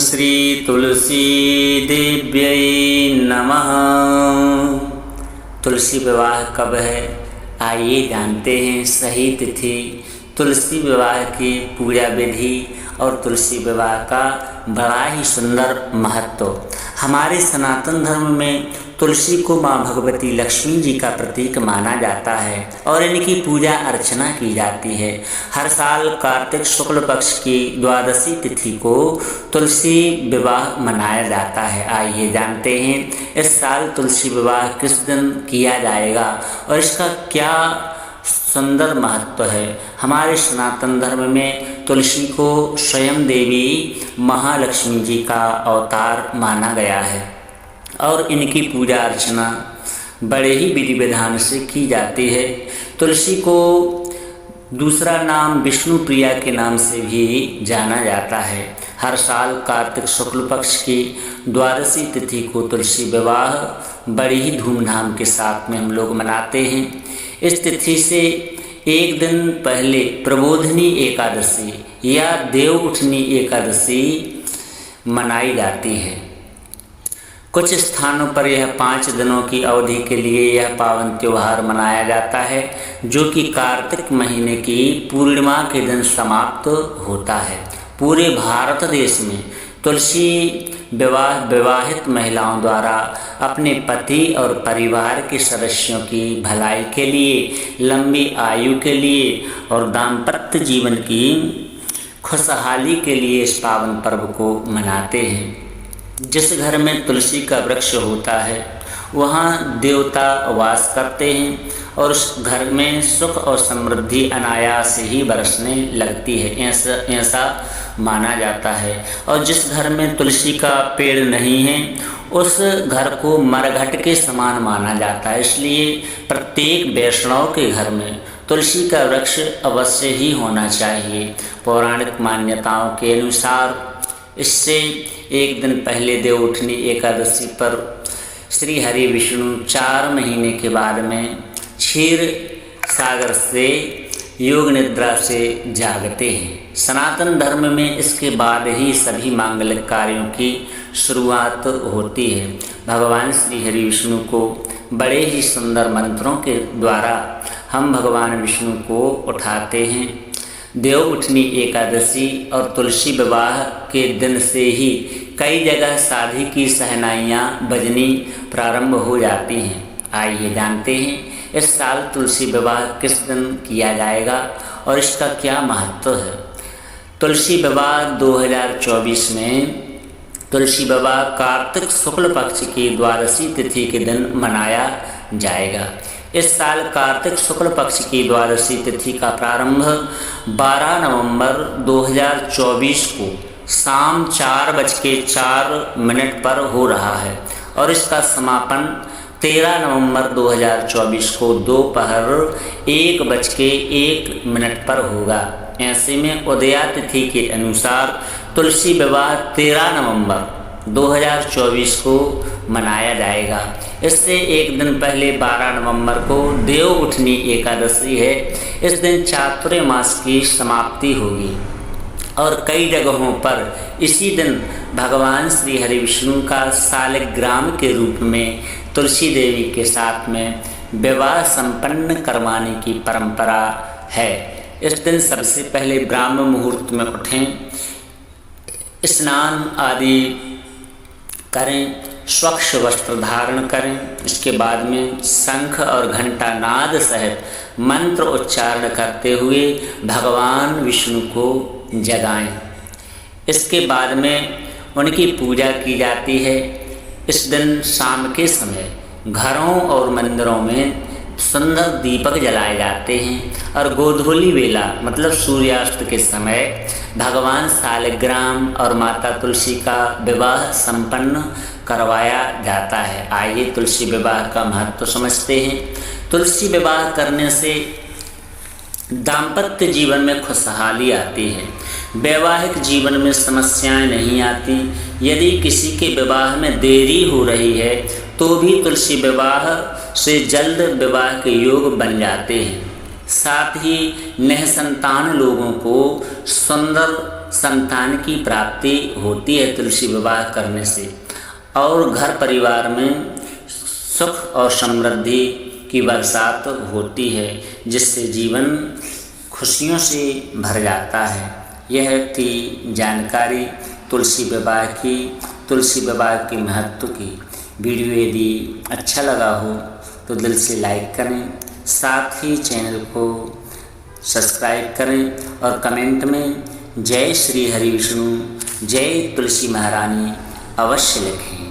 श्री तुलसी देव्यै नमः। तुलसी विवाह कब है, आइए जानते हैं सही तिथि, तुलसी विवाह की पूजा विधि और तुलसी विवाह का बड़ा ही सुंदर महत्व। हमारे सनातन धर्म में तुलसी को माँ भगवती लक्ष्मी जी का प्रतीक माना जाता है और इनकी पूजा अर्चना की जाती है। हर साल कार्तिक शुक्ल पक्ष की द्वादशी तिथि को तुलसी विवाह मनाया जाता है। आइए जानते हैं इस साल तुलसी विवाह किस दिन किया जाएगा और इसका क्या सुंदर महत्व है। हमारे सनातन धर्म में तुलसी को स्वयं देवी महालक्ष्मी जी का अवतार माना गया है और इनकी पूजा अर्चना बड़े ही विधि विधान से की जाती है। तुलसी को दूसरा नाम विष्णु प्रिया के नाम से भी जाना जाता है। हर साल कार्तिक शुक्ल पक्ष की द्वादशी तिथि को तुलसी विवाह बड़ी ही धूमधाम के साथ में हम लोग मनाते हैं। इस तिथि से एक दिन पहले प्रबोधिनी एकादशी या देव उठनी एकादशी मनाई जाती है। कुछ स्थानों पर यह 5 दिनों की अवधि के लिए यह पावन त्यौहार मनाया जाता है, जो कि कार्तिक महीने की पूर्णिमा के दिन समाप्त होता है। पूरे भारत देश में तुलसी विवाह विवाहित महिलाओं द्वारा अपने पति और परिवार के सदस्यों की भलाई के लिए, लंबी आयु के लिए और दाम्पत्य जीवन की खुशहाली के लिए इस पावन पर्व को मनाते हैं। जिस घर में तुलसी का वृक्ष होता है वहाँ देवता वास करते हैं और उस घर में सुख और समृद्धि अनायास ही बरसने लगती है, ऐसा माना जाता है। और जिस घर में तुलसी का पेड़ नहीं है उस घर को मरघट के समान माना जाता है। इसलिए प्रत्येक वैष्णव के घर में तुलसी का वृक्ष अवश्य ही होना चाहिए। पौराणिक मान्यताओं के अनुसार इससे एक दिन पहले देव उठनी एकादशी पर श्री हरि विष्णु 4 महीने के बाद में क्षीर सागर से योग निद्रा से जागते हैं। सनातन धर्म में इसके बाद ही सभी मांगलिक कार्यों की शुरुआत होती है। भगवान श्री हरि विष्णु को बड़े ही सुंदर मंत्रों के द्वारा हम भगवान विष्णु को उठाते हैं। देव उठनी एकादशी और तुलसी विवाह के दिन से ही कई जगह शादी की शहनाइयाँ बजनी प्रारंभ हो जाती हैं। आइए जानते हैं इस साल तुलसी विवाह किस दिन किया जाएगा और इसका क्या महत्व है। तुलसी विवाह 2024 में तुलसी विवाह कार्तिक शुक्ल पक्ष की द्वादशी तिथि के दिन मनाया जाएगा। इस साल कार्तिक शुक्ल पक्ष की द्वादशी तिथि का प्रारंभ 12 नवंबर 2024 को शाम 4:04 पर हो रहा है और इसका समापन 13 नवंबर 2024 को दोपहर 1:01 पर होगा। ऐसे में उदया तिथि के अनुसार तुलसी विवाह 13 नवंबर 2024 को मनाया जाएगा। इससे एक दिन पहले 12 नवंबर को देव उठनी एकादशी है। इस दिन चातुर्मास की समाप्ति होगी और कई जगहों पर इसी दिन भगवान श्री हरि विष्णु का शालिग्राम के रूप में तुलसी देवी के साथ में विवाह संपन्न करवाने की परंपरा है। इस दिन सबसे पहले ब्राह्म मुहूर्त में उठें, स्नान आदि करें, स्वच्छ वस्त्र धारण करें। इसके बाद में शंख और घंटा नाद सहित मंत्र उच्चारण करते हुए भगवान विष्णु को जगाएं। इसके बाद में उनकी पूजा की जाती है। इस दिन शाम के समय घरों और मंदिरों में सुंदर दीपक जलाए जाते हैं और गोधूली वेला मतलब सूर्यास्त के समय भगवान शालिग्राम और माता तुलसी का विवाह संपन्न करवाया जाता है। आइए तुलसी विवाह का महत्व समझते हैं। तुलसी विवाह करने से दाम्पत्य जीवन में खुशहाली आती है, वैवाहिक जीवन में समस्याएं नहीं आती। यदि किसी के विवाह में देरी हो रही है तो भी तुलसी विवाह से जल्द विवाह के योग बन जाते हैं। साथ ही निःसंतान लोगों को सुंदर संतान की प्राप्ति होती है तुलसी विवाह करने से, और घर परिवार में सुख और समृद्धि की बरसात होती है, जिससे जीवन खुशियों से भर जाता है। यह थी जानकारी तुलसी विवाह की, तुलसी विवाह के महत्व की। वीडियो यदि अच्छा लगा हो तो दिल से लाइक करें, साथ ही चैनल को सब्सक्राइब करें और कमेंट में जय श्री हरि विष्णु, जय तुलसी महारानी अवश्य लिखें।